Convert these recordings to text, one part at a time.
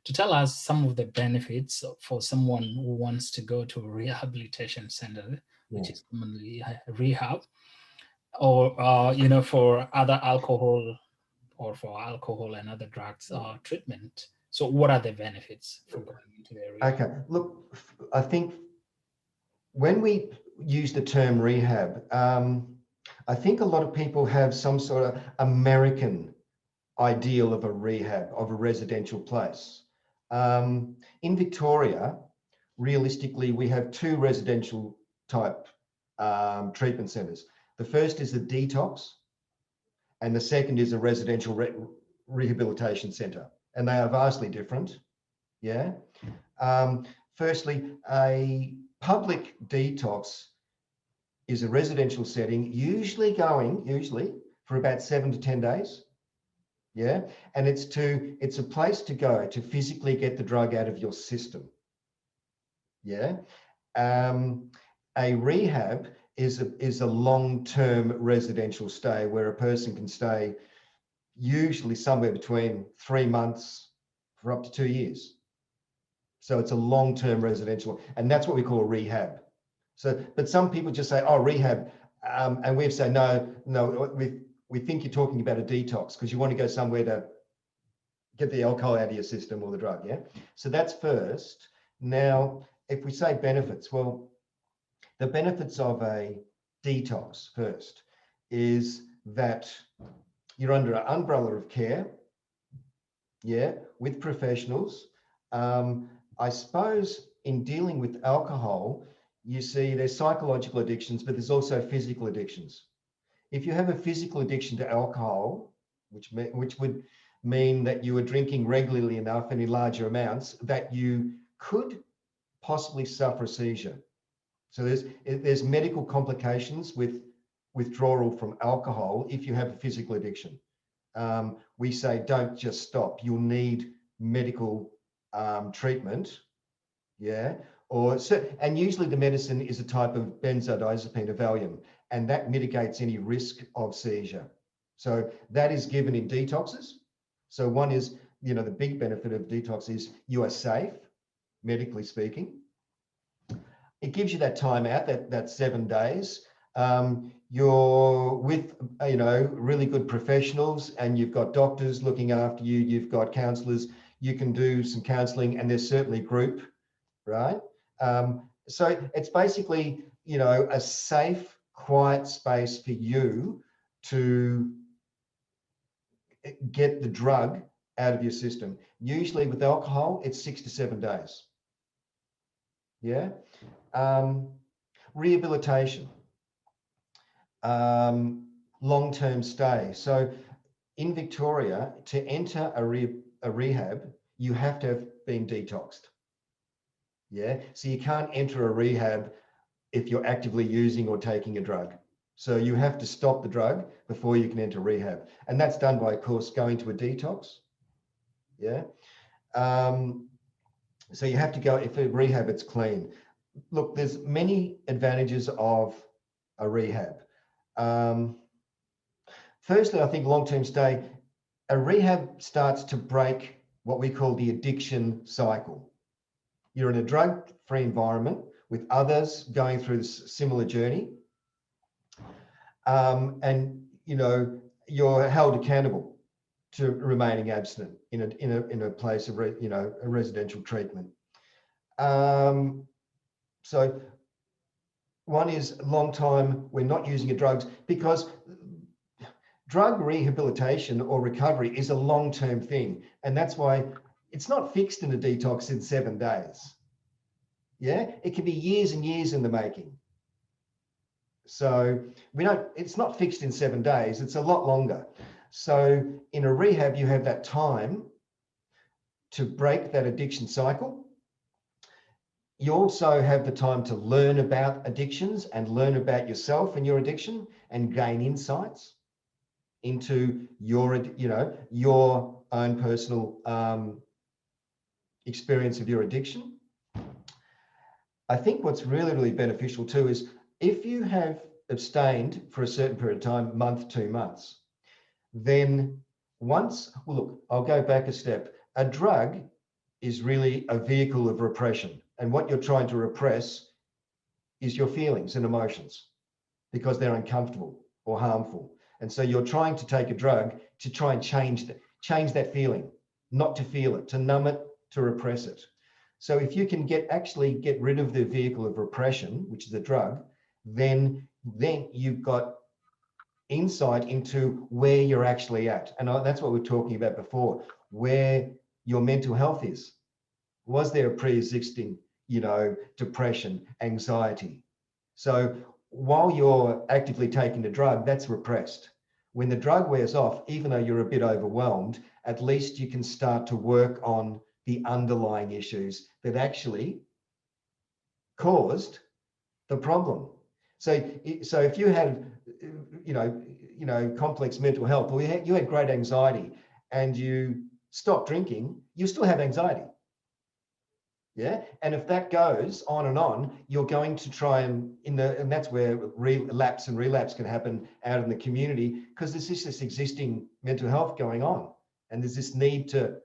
to tell us some of the benefits for someone who wants to go to a rehabilitation center, which Yeah. is commonly rehab, or for other alcohol or for alcohol and other drugs treatment. So what are the benefits for going into the rehab? Okay, look, I think when we use the term rehab, I think a lot of people have some sort of American ideal of a rehab, of a residential place. In Victoria, realistically, we have two residential type treatment centres. The first is the detox, and the second is a residential rehabilitation centre, and they are vastly different. Yeah. Firstly, a public detox is a residential setting, usually for about 7 to 10 days. Yeah. And it's a place to go to physically get the drug out of your system. Yeah. A rehab is a long-term residential stay where a person can stay usually somewhere between 3 months for up to 2 years. So it's a long-term residential, and that's what we call a rehab. So, but some people just say, oh, rehab, and we say, no, we think you're talking about a detox because you want to go somewhere to get the alcohol out of your system or the drug, yeah? So that's first. Now, if we say benefits, well, the benefits of a detox first is that you're under an umbrella of care, yeah, with professionals. I suppose in dealing with alcohol, you see there's psychological addictions, but there's also physical addictions. If you have a physical addiction to alcohol, which would mean that you are drinking regularly enough and in larger amounts, that you could possibly suffer a seizure. So there's medical complications with withdrawal from alcohol if you have a physical addiction. We say don't just stop. You'll need medical treatment, yeah. And usually the medicine is a type of benzodiazepine, a Valium, and that mitigates any risk of seizure. So that is given in detoxes. So one is, the big benefit of detox is you are safe, medically speaking. It gives you that time out, that 7 days. You're with, really good professionals, and you've got doctors looking after you, you've got counsellors, you can do some counselling, and there's certainly group, right? So it's basically, a safe, quiet space for you to get the drug out of your system. Usually with alcohol, it's 6 to 7 days. Yeah. Rehabilitation, long-term stay. So in Victoria, to enter a rehab, you have to have been detoxed. Yeah, so you can't enter a rehab if you're actively using or taking a drug. So you have to stop the drug before you can enter rehab. And that's done by, of course, going to a detox. Yeah. So you have to go, if a rehab, it's clean. Look, there's many advantages of a rehab. Firstly, I think long-term stay, a rehab starts to break what we call the addiction cycle. You're in a drug-free environment with others going through this similar journey. And, you're held accountable to remaining abstinent in a place of, a residential treatment. So one is a long time we're not using your drugs, because drug rehabilitation or recovery is a long-term thing. And that's why it's not fixed in a detox in 7 days. Yeah, it can be years and years in the making. So it's not fixed in 7 days, it's a lot longer. So in a rehab, you have that time to break that addiction cycle. You also have the time to learn about addictions and learn about yourself and your addiction and gain insights into your own personal experience of your addiction. I think what's really, really beneficial too is if you have abstained for a certain period of time, month, 2 months, then I'll go back a step. A drug is really a vehicle of repression. And what you're trying to repress is your feelings and emotions because they're uncomfortable or harmful. And so you're trying to take a drug to try and change that feeling, not to feel it, to numb it, to repress it. So if you can actually get rid of the vehicle of repression, which is a drug, then you've got insight into where you're actually at. And that's what we were talking about before, where your mental health is. Was there a pre-existing, depression, anxiety? So while you're actively taking the drug, that's repressed. When the drug wears off, even though you're a bit overwhelmed, at least you can start to work on the underlying issues that actually caused the problem. So if you had, complex mental health, or you had great anxiety and you stop drinking, you still have anxiety. Yeah. And if that goes on and on, you're going to try and that's where relapse and relapse can happen out in the community, because there's just this existing mental health going on. And there's this need to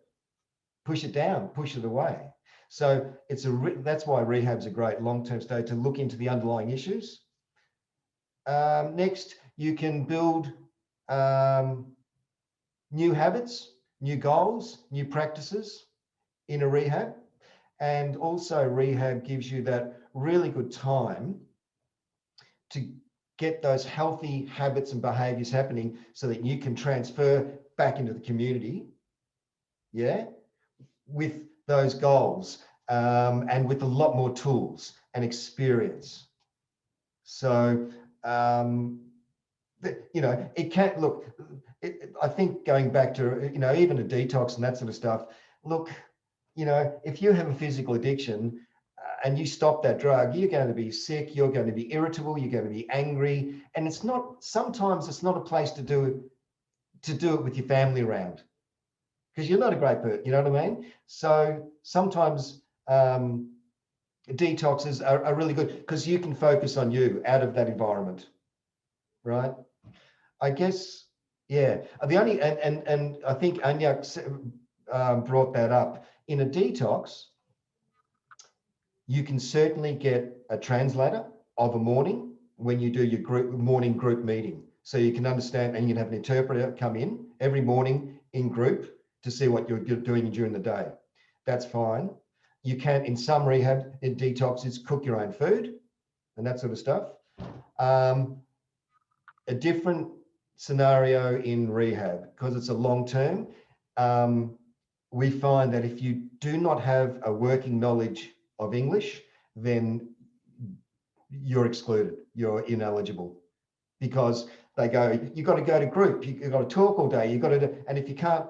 push it down, push it away. So that's why rehab's a great long-term stay, to look into the underlying issues. Next, you can build new habits, new goals, new practices in a rehab. And also rehab gives you that really good time to get those healthy habits and behaviors happening so that you can transfer back into the community, with those goals, and with a lot more tools and experience. So, it can't look, I think going back to, even a detox and that sort of stuff, look, if you have a physical addiction and you stop that drug, you're going to be sick, you're going to be irritable, you're going to be angry. And sometimes it's not a place to do it with your family around, because you're not a great person, you know what I mean? So sometimes detoxes are really good because you can focus on you out of that environment, right? I guess, yeah. The only, and I think Anya brought that up. In a detox, you can certainly get a translator of a morning when you do your morning group meeting. So you can understand, and you can have an interpreter come in every morning in group to see what you're doing during the day. That's fine. You can, in some rehab, in detoxes, cook your own food and that sort of stuff. A different scenario in rehab, because it's a long term, we find that if you do not have a working knowledge of English, then you're excluded, you're ineligible, because they go, you've got to go to group, you've got to talk all day, you've got to do, and if you can't,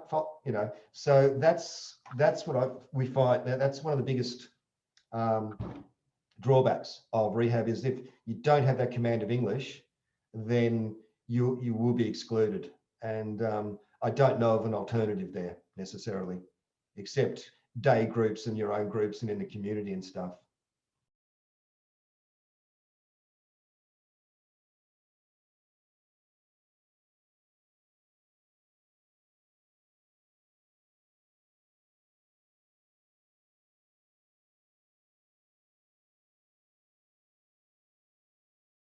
so that's what we find, that's one of the biggest drawbacks of rehab, is if you don't have that command of English, then you will be excluded. And I don't know of an alternative there necessarily, except day groups and your own groups and in the community and stuff.